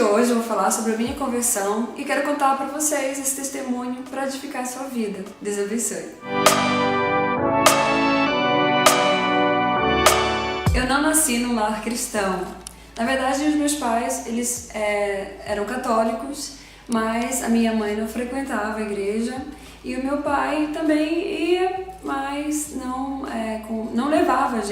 de hoje eu vou falar sobre a minha conversão e quero contar para vocês esse testemunho para edificar a sua vida. Deus abençoe. Eu não nasci num lar cristão. Na verdade, os meus pais, eles eram católicos, mas a minha mãe não frequentava a igreja e o meu pai também ia, mas não levava a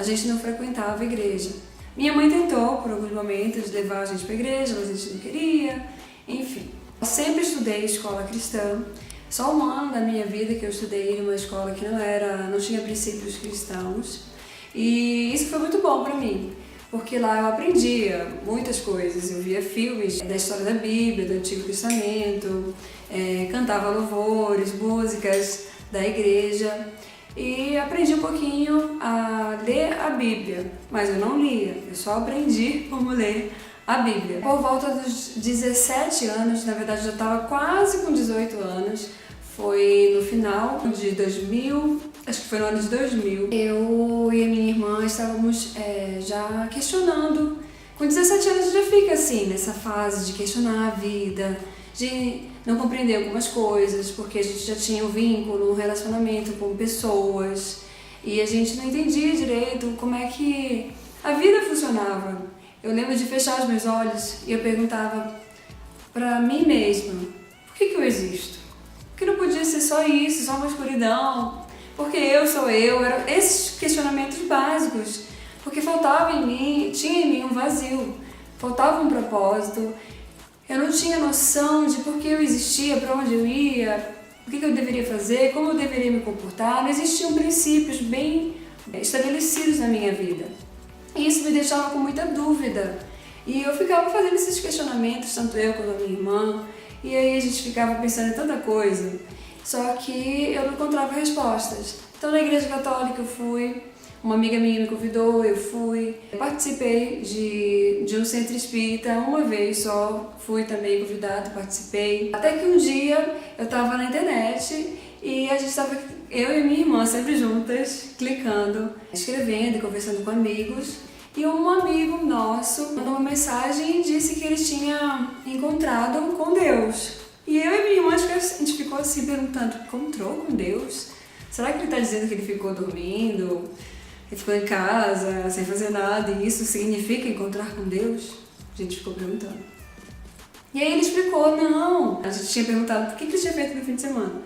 gente não frequentava a igreja. Minha mãe tentou, por alguns momentos, levar a gente para a igreja, mas a gente não queria, enfim. Eu sempre estudei escola cristã, só um ano da minha vida que eu estudei numa escola que não tinha princípios cristãos, e isso foi muito bom para mim, porque lá eu aprendia muitas coisas, eu via filmes da história da Bíblia, do Antigo Testamento, cantava louvores, músicas da igreja, e aprendi um pouquinho a ler a Bíblia, mas eu não lia, eu só aprendi como ler a Bíblia. Por volta dos 17 anos, na verdade eu já estava quase com 18 anos, foi no final de 2000, acho que foi no ano de 2000, eu e a minha irmã estávamos já questionando. Com 17 anos já fica assim, nessa fase de questionar a vida, de não compreender algumas coisas, porque a gente já tinha um vínculo, um relacionamento com pessoas e a gente não entendia direito como é que a vida funcionava. Eu lembro de fechar os meus olhos e eu perguntava para mim mesma, por que eu existo? Por que não podia ser só isso, só uma escuridão? Porque eu sou eu, eram esses questionamentos básicos, porque faltava em mim, tinha em mim um vazio, faltava um propósito. Eu não tinha noção de por que eu existia, para onde eu ia, o que eu deveria fazer, como eu deveria me comportar. Não existiam princípios bem estabelecidos na minha vida. E isso me deixava com muita dúvida. E eu ficava fazendo esses questionamentos, tanto eu quanto a minha irmã, e aí a gente ficava pensando em tanta coisa, só que eu não encontrava respostas. Então na igreja católica eu fui, uma amiga minha me convidou, eu fui, participei de um centro espírita uma vez só, fui também convidada, participei. Até que um dia eu estava na internet e a gente estava, eu e minha irmã, sempre juntas, clicando, escrevendo e conversando com amigos. E um amigo nosso mandou uma mensagem e disse que ele tinha encontrado com Deus. E eu e minha irmã, a gente ficou assim perguntando, encontrou com Deus? Será que ele está dizendo que ele ficou dormindo? Ele ficou em casa, sem fazer nada, e isso significa encontrar com Deus? A gente ficou perguntando. E aí ele explicou, não. A gente tinha perguntado por que ele tinha feito no fim de semana.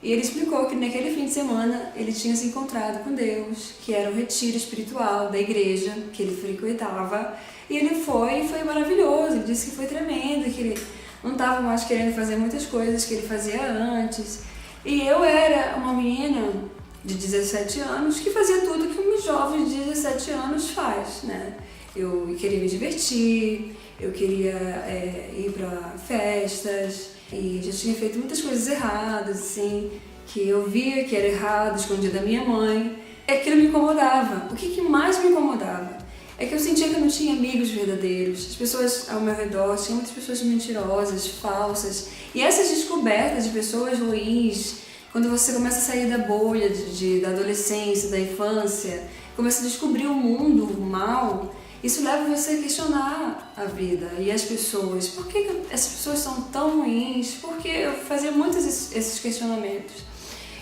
E ele explicou que naquele fim de semana ele tinha se encontrado com Deus, que era um retiro espiritual da igreja que ele frequentava. E ele foi maravilhoso, ele disse que foi tremendo, que ele não estava mais querendo fazer muitas coisas que ele fazia antes. E eu era uma menina de 17 anos que fazia tudo que um jovem de 17 anos faz, né? Eu queria me divertir, eu queria ir para festas e já tinha feito muitas coisas erradas, assim, que eu via que era errado, escondia da minha mãe. Aquilo me incomodava. O que mais me incomodava é que eu sentia que eu não tinha amigos verdadeiros. As pessoas ao meu redor tinham muitas pessoas mentirosas, falsas. E essas descobertas de pessoas ruins, quando você começa a sair da bolha da adolescência, da infância, começa a descobrir o mundo, o mal, isso leva você a questionar a vida e as pessoas. Por que essas pessoas são tão ruins? Porque eu fazia muitos esses questionamentos.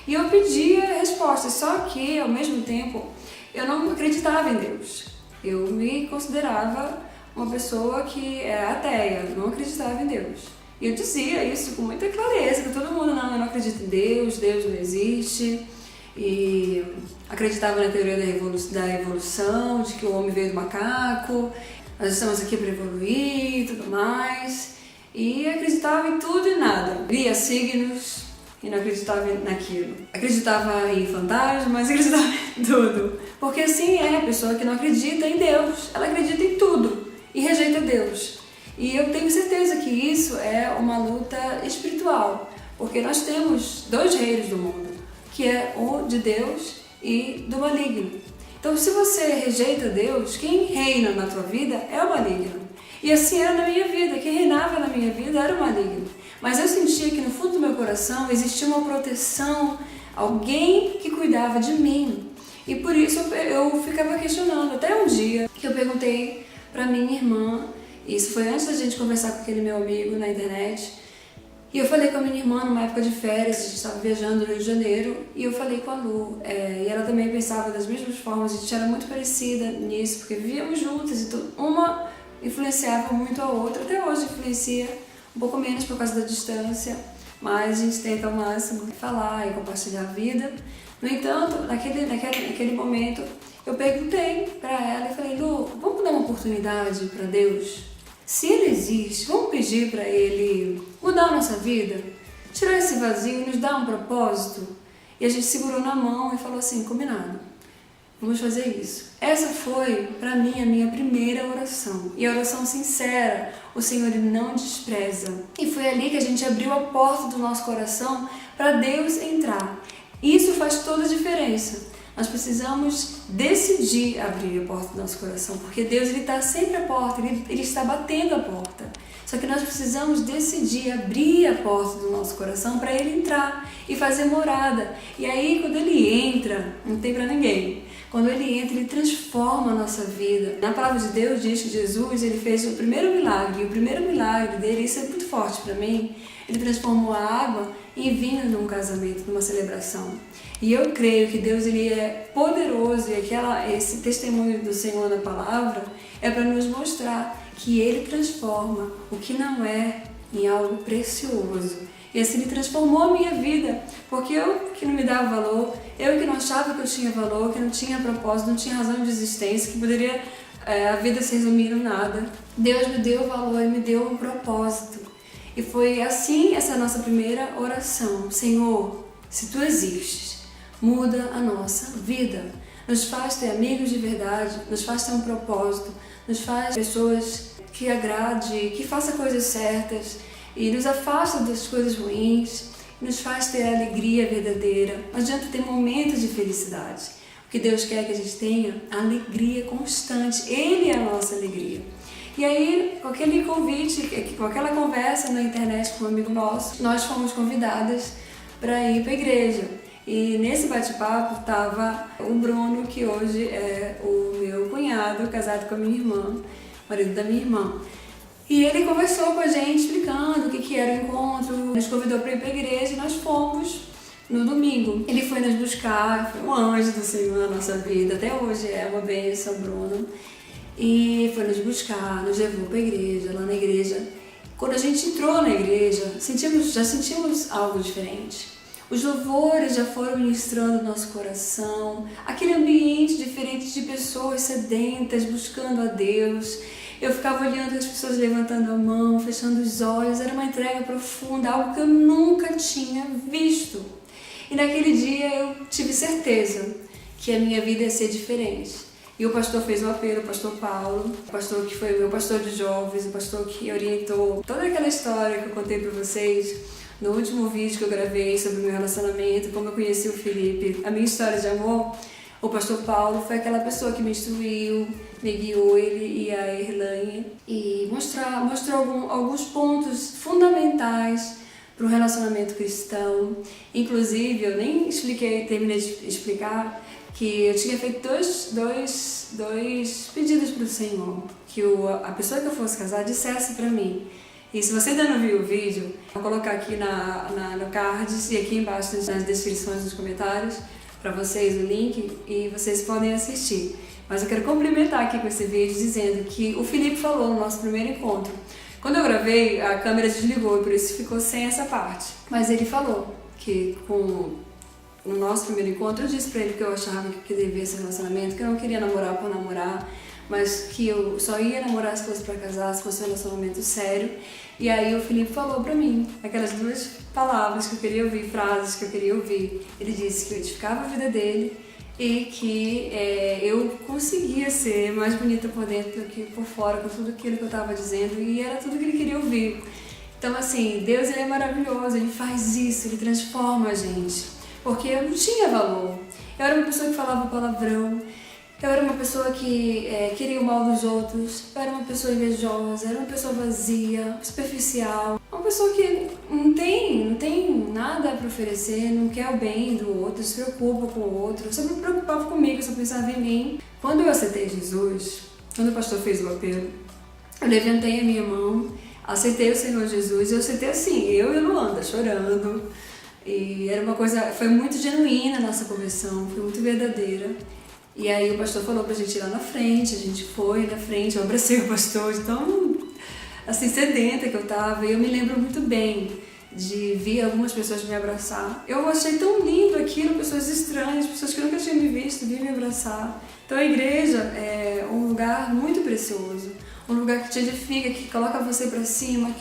E eu pedia respostas, só que, ao mesmo tempo, eu não acreditava em Deus. Eu me considerava uma pessoa que era ateia, não acreditava em Deus. E eu dizia isso com muita clareza, para todo mundo, não, eu não acredito em Deus, Deus não existe. E acreditava na teoria da evolução, de que o homem veio do macaco, nós estamos aqui para evoluir e tudo mais. E acreditava em tudo e nada. Via signos e não acreditava naquilo. Acreditava em fantasmas, mas acreditava em tudo. Porque assim é a pessoa que não acredita em Deus, ela acredita em tudo e rejeita Deus. E eu tenho certeza que isso é uma luta espiritual, porque nós temos dois reinos do mundo, que é o de Deus e do maligno. Então, se você rejeita Deus, quem reina na tua vida é o maligno. E assim era na minha vida, quem reinava na minha vida era o maligno. Mas eu sentia que no fundo do meu coração existia uma proteção, alguém que cuidava de mim. E por isso eu ficava questionando, até um dia que eu perguntei para minha irmã Isso foi antes da gente conversar com aquele meu amigo na internet. E eu falei com a minha irmã numa época de férias, a gente estava viajando no Rio de Janeiro, e eu falei com a Lu, e ela também pensava das mesmas formas, a gente era muito parecida nisso, porque vivíamos juntas, e uma influenciava muito a outra, até hoje influencia, um pouco menos por causa da distância, mas a gente tenta ao máximo falar e compartilhar a vida. No entanto, naquele momento, eu perguntei para ela e falei, Lu, vamos dar uma oportunidade para Deus? Se Ele existe, vamos pedir para Ele mudar a nossa vida, tirar esse vazio e nos dar um propósito? E a gente segurou na mão e falou assim, combinado, vamos fazer isso. Essa foi, para mim, a minha primeira oração. E a oração sincera, o Senhor Ele não despreza. E foi ali que a gente abriu a porta do nosso coração para Deus entrar. Isso faz toda a diferença. Nós precisamos decidir abrir a porta do nosso coração, porque Deus está sempre à porta, Ele está batendo a porta. Só que nós precisamos decidir abrir a porta do nosso coração para Ele entrar e fazer morada. E aí, quando Ele entra, não tem para ninguém. Quando Ele entra, Ele transforma a nossa vida. Na palavra de Deus diz que Jesus Ele fez o primeiro milagre. E o primeiro milagre dele, isso é muito forte para mim, Ele transformou a água em vinho num casamento, numa celebração. E eu creio que Deus Ele é poderoso e esse testemunho do Senhor na palavra é para nos mostrar que Ele transforma o que não é em algo precioso. E assim Ele transformou a minha vida, porque eu que não me dava valor, eu que não achava que eu tinha valor, que não tinha propósito, não tinha razão de existência, que poderia a vida se resumir em nada. Deus me deu valor e me deu um propósito. E foi assim essa nossa primeira oração. Senhor, se Tu existes, muda a nossa vida. Nos faz ter amigos de verdade, nos faz ter um propósito, nos faz pessoas que agrade, que façam coisas certas e nos afasta das coisas ruins, nos faz ter alegria verdadeira. Não adianta ter momentos de felicidade. O que Deus quer que a gente tenha, alegria constante. Ele é a nossa alegria. E aí, com aquele convite, com aquela conversa na internet com um amigo nosso, nós fomos convidadas para ir para a igreja. E nesse bate-papo estava o Bruno, que hoje é o meu cunhado, casado com a minha irmã, marido da minha irmã. E ele conversou com a gente, explicando o que era o encontro, nos convidou para ir para a igreja e nós fomos no domingo. Ele foi nos buscar, foi um anjo do Senhor na nossa vida, até hoje é uma bênção, Bruno. E foi nos buscar, nos levou para a igreja, lá na igreja. Quando a gente entrou na igreja, já sentimos algo diferente. Os louvores já foram ministrando o nosso coração, aquele ambiente diferente de pessoas sedentas, buscando a Deus. Eu ficava olhando as pessoas levantando a mão, fechando os olhos, era uma entrega profunda, algo que eu nunca tinha visto. E naquele dia eu tive certeza que a minha vida ia ser diferente. E o pastor fez um apelo, o pastor Paulo, o pastor que foi o meu pastor de jovens, o pastor que orientou toda aquela história que eu contei para vocês no último vídeo que eu gravei sobre o meu relacionamento, como eu conheci o Felipe, a minha história de amor. O pastor Paulo foi aquela pessoa que me instruiu, me guiou, ele e a Erlane, e mostrou alguns pontos fundamentais para o relacionamento cristão. Inclusive, eu nem terminei de explicar que eu tinha feito dois pedidos para o Senhor, que a pessoa que eu fosse casar dissesse para mim. E se você ainda não viu o vídeo, vou colocar aqui no cards e aqui embaixo nas descrições dos comentários para vocês o link e vocês podem assistir. Mas eu quero complementar aqui com esse vídeo dizendo que o Felipe falou no nosso primeiro encontro. Quando eu gravei, a câmera desligou e por isso ficou sem essa parte. Mas ele falou que no nosso primeiro encontro eu disse pra ele que eu achava que devia ser relacionamento, que eu não queria namorar por namorar, mas que eu só ia namorar se fosse pra casar, se fosse um relacionamento sério. E aí o Felipe falou pra mim aquelas duas palavras que eu queria ouvir, frases que eu queria ouvir. Ele disse que eu edificava a vida dele e que eu conseguia ser mais bonita por dentro do que por fora, com tudo aquilo que eu estava dizendo, e era tudo que ele queria ouvir. Então assim, Deus ele é maravilhoso, Ele faz isso, Ele transforma a gente, porque eu não tinha valor. Eu era uma pessoa que falava palavrão, eu era uma pessoa que queria o mal dos outros, eu era uma pessoa invejosa, era uma pessoa vazia, superficial, uma pessoa que não tem nada para oferecer, não quer o bem do outro, se preocupa com o outro, só me preocupava comigo, só pensava em mim. Quando eu aceitei Jesus, quando o pastor fez o apelo, eu levantei a minha mão, aceitei o Senhor Jesus, e eu aceitei assim, eu e a Luanda, chorando. E era uma coisa, foi muito genuína a nossa conversão, foi muito verdadeira. E aí o pastor falou pra gente ir lá na frente, a gente foi na frente, eu abracei o pastor, então, assim, sedenta que eu tava. E eu me lembro muito bem de ver algumas pessoas me abraçar. Eu achei tão lindo aquilo, pessoas estranhas, pessoas que nunca tinham me visto, vir me abraçar. Então a igreja é um lugar muito precioso, um lugar que te edifica, que coloca você pra cima,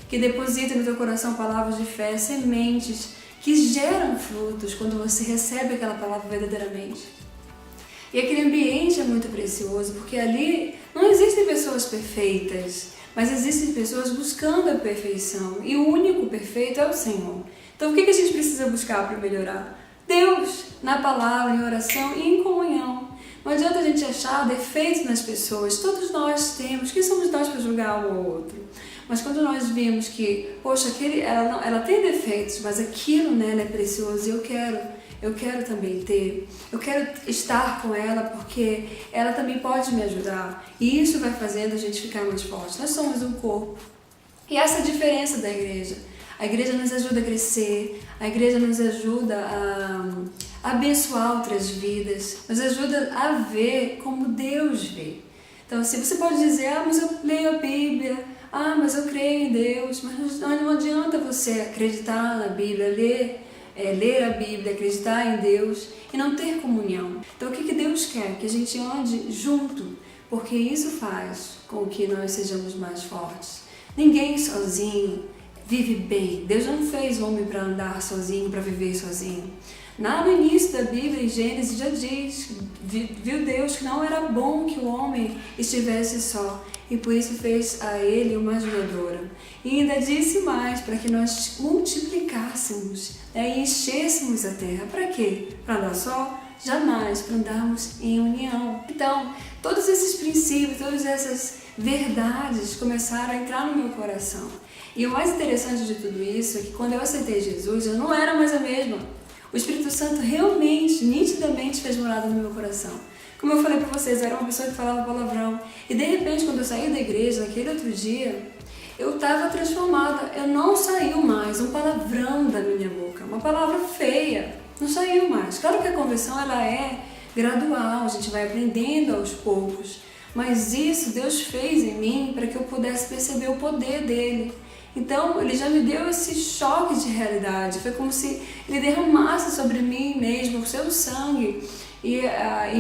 que deposita no teu coração palavras de fé, sementes que geram frutos quando você recebe aquela palavra verdadeiramente. E aquele ambiente é muito precioso, porque ali não existem pessoas perfeitas, mas existem pessoas buscando a perfeição, e o único perfeito é o Senhor. Então o que a gente precisa buscar para melhorar? Deus, na palavra, em oração e em comunhão. Não adianta a gente achar defeitos nas pessoas, todos nós temos, quem somos nós para julgar um ao outro? Mas quando nós vimos que, poxa, ela tem defeitos, mas aquilo nela é precioso e eu quero também ter, eu quero estar com ela porque ela também pode me ajudar. E isso vai fazendo a gente ficar mais forte. Nós somos um corpo. E essa é a diferença da igreja. A igreja nos ajuda a crescer, a igreja nos ajuda a abençoar outras vidas, nos ajuda a ver como Deus vê. Então, assim, você pode dizer, mas eu leio a Bíblia, mas eu creio em Deus, mas não adianta você acreditar na Bíblia, ler a Bíblia, acreditar em Deus e não ter comunhão. Então o que Deus quer? Que a gente ande junto, porque isso faz com que nós sejamos mais fortes. Ninguém sozinho vive bem. Deus não fez o homem para andar sozinho, para viver sozinho. Lá no início da Bíblia, em Gênesis, já diz, viu Deus que não era bom que o homem estivesse só, e por isso fez a ele uma ajudadora. E ainda disse mais, para que nós multiplicássemos, e enchêssemos a terra. Para quê? Para andar só? Jamais, para andarmos em união. Então, todos esses princípios, todas essas verdades começaram a entrar no meu coração. E o mais interessante de tudo isso é que quando eu aceitei Jesus, eu não era mais a mesma. O Espírito Santo realmente, nitidamente fez morada no meu coração. Como eu falei para vocês, eu era uma pessoa que falava palavrão. E de repente, quando eu saí da igreja, naquele outro dia, eu estava transformada. Eu não saiu mais um palavrão da minha boca, uma palavra feia. Não saiu mais. Claro que a conversão ela é gradual, a gente vai aprendendo aos poucos. Mas isso Deus fez em mim para que eu pudesse perceber o poder dele. Então, ele já me deu esse choque de realidade. Foi como se ele derramasse sobre mim mesmo o seu sangue e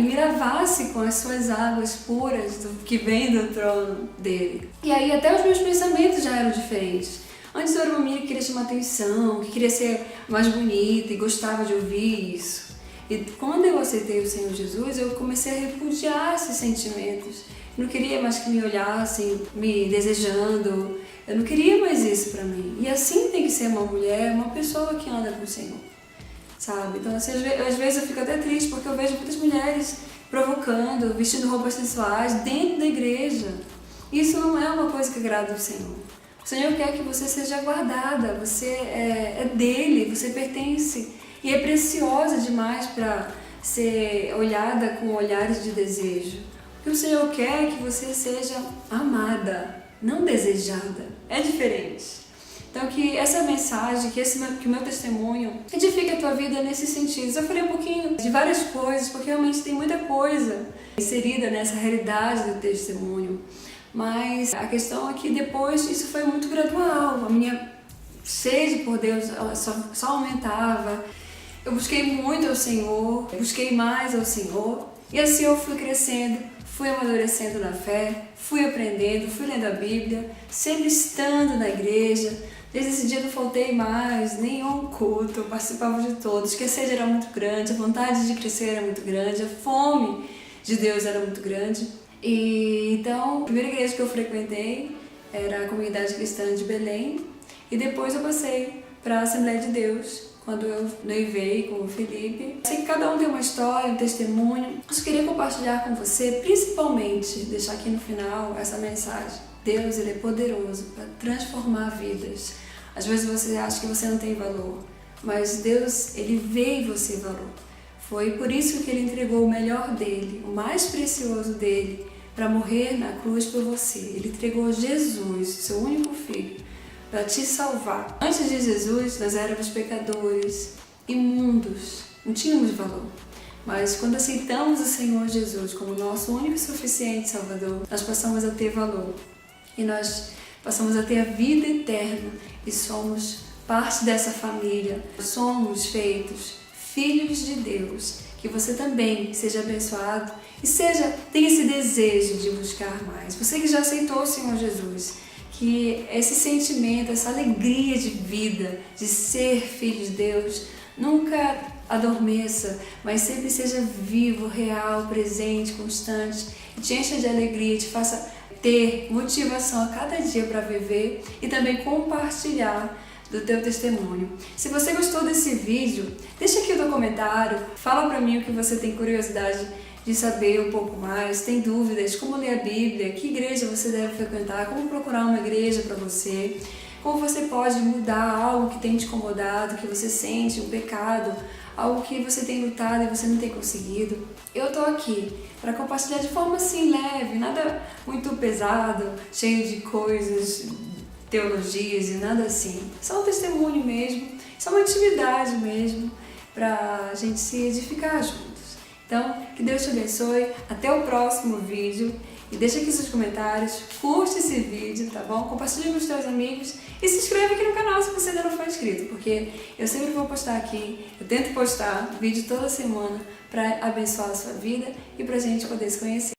me lavasse com as suas águas puras que vem do trono dele. E aí até os meus pensamentos já eram diferentes. Antes eu era uma menina que queria chamar atenção, que queria ser mais bonita e gostava de ouvir isso. E quando eu aceitei o Senhor Jesus, eu comecei a repudiar esses sentimentos. Eu não queria mais que me olhassem, me desejando. Eu não queria mais isso pra mim. E assim tem que ser uma mulher, uma pessoa que anda com o Senhor, sabe? Então, assim, às vezes eu fico até triste porque eu vejo muitas mulheres provocando, vestindo roupas sensuais dentro da igreja. Isso não é uma coisa que agrada ao Senhor. O Senhor quer que você seja guardada, você é dele, você pertence. E é preciosa demais para ser olhada com olhares de desejo. Porque o Senhor quer que você seja amada, não desejada. É diferente. Então que essa mensagem, que o meu testemunho edifique a tua vida nesses sentidos. Eu falei um pouquinho de várias coisas, porque realmente tem muita coisa inserida nessa realidade do testemunho. Mas a questão é que depois isso foi muito gradual. A minha sede por Deus só aumentava. Eu busquei muito ao Senhor, busquei mais ao Senhor. E assim eu fui crescendo, fui amadurecendo na fé, fui aprendendo, fui lendo a Bíblia, sempre estando na igreja. Desde esse dia não faltei mais nenhum culto, eu participava de todos, porque a sede era muito grande, a vontade de crescer era muito grande, a fome de Deus era muito grande. E então, a primeira igreja que eu frequentei era a Comunidade Cristã de Belém, e depois eu passei para a Assembleia de Deus, quando eu noivei com o Felipe. Sei que cada um tem uma história, um testemunho. Eu queria compartilhar com você, principalmente, deixar aqui no final essa mensagem. Deus, ele é poderoso para transformar vidas. Às vezes você acha que você não tem valor, mas Deus, ele vê em você valor. Foi por isso que ele entregou o melhor dele, o mais precioso dele, para morrer na cruz por você. Ele entregou Jesus, seu único filho, para te salvar. Antes de Jesus, nós éramos pecadores, imundos, não tínhamos valor. Mas quando aceitamos o Senhor Jesus como nosso único e suficiente Salvador, nós passamos a ter valor. E nós passamos a ter a vida eterna e somos parte dessa família. Somos feitos filhos de Deus. Que você também seja abençoado e tenha esse desejo de buscar mais. Você que já aceitou o Senhor Jesus, que esse sentimento, essa alegria de vida, de ser filho de Deus, nunca adormeça, mas sempre seja vivo, real, presente, constante, e te encha de alegria, te faça ter motivação a cada dia para viver e também compartilhar do teu testemunho. Se você gostou desse vídeo, deixa aqui o teu comentário, fala para mim o que você tem curiosidade de saber um pouco mais, tem dúvidas, como ler a Bíblia, que igreja você deve frequentar, como procurar uma igreja para você, como você pode mudar algo que tem te incomodado, que você sente, um pecado, algo que você tem lutado e você não tem conseguido. Eu tô aqui para compartilhar de forma assim leve, nada muito pesado, cheio de coisas, teologias e nada assim. Só um testemunho mesmo, só uma intimidade mesmo, pra gente se edificar juntos. Então, que Deus te abençoe, até o próximo vídeo e deixa aqui seus comentários, curte esse vídeo, tá bom? Compartilha com os teus amigos e se inscreve aqui no canal se você ainda não for inscrito, porque eu sempre vou postar aqui, eu tento postar vídeo toda semana pra abençoar a sua vida e pra gente poder se conhecer.